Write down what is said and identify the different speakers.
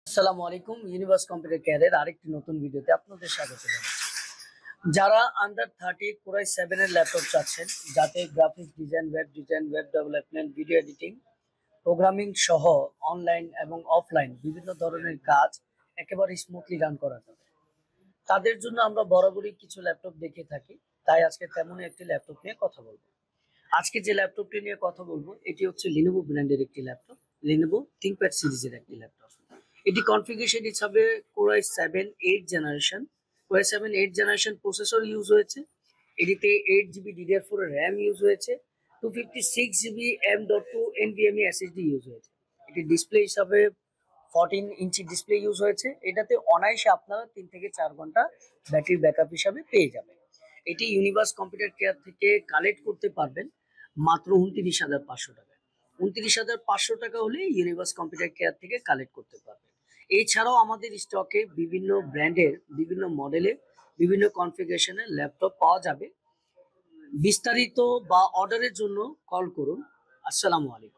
Speaker 1: আসসালামু আলাইকুম। Universe computer কেয়ারের আরেকটি নতুন ভিডিওতে আপনাদের স্বাগত জানাচ্ছি। যারা আন্ডার 30 কোরাই 7 এর ল্যাপটপ চাচ্ছেন, যাতে graphics design, web development, video editing, programming সহ অনলাইন এবং অফলাইন বিভিন্ন ধরনের কাজ একেবারে স্মুথলি রান করা যাবে, তাদের জন্য আমরা বরাবরই কিছু ল্যাপটপ দেখে থাকি। তাই আজকে তেমনই একটি ল্যাপটপ নিয়ে কথা বলবো। আজকে যে ল্যাপটপটি নিয়ে কথা বলবো এটি হচ্ছে লিনোভো ব্র্যান্ডের একটি ল্যাপটপ, লিনোভো থিংকপ্যাড সিরিজের একটি ল্যাপটপ। এটি কনফিগারেশন হিসাবে কোরাই 7 8 জেনারেশন প্রসেসর ইউজ হয়েছে। এটিতে 8 GB DDR4 র্যাম ইউজ হয়েছে, 256 GB M.2 NVMe SSD use হয়েছে। এটি ডিসপ্লে হিসাবে 14 ইঞ্চি ডিসপ্লে ইউজ হয়েছে। এটাতে অনায়াসে আপনারা 3 থেকে 4 ঘন্টা ব্যাটারি ব্যাকআপ হিসাবে পেয়ে যাবেন। এটি ইউনিভার্স কম্পিউটার কেয়ার থেকে কালেক্ট করতে পারবেন মাত্র 29,500 টাকা। 29,500 টাকা হলে ইউনিভার্স কম্পিউটার কেয়ার থেকে কালেক্ট করতে পারবেন। এছাড়াও আমাদের স্টকে বিভিন্ন ব্র্যান্ডের, বিভিন্ন মডেলের, বিভিন্ন কনফিগারেশনের ল্যাপটপ পাওয়া যাবে। বিস্তারিত বা অর্ডারের জন্য কল করুন। আসসালামু আলাইকুম।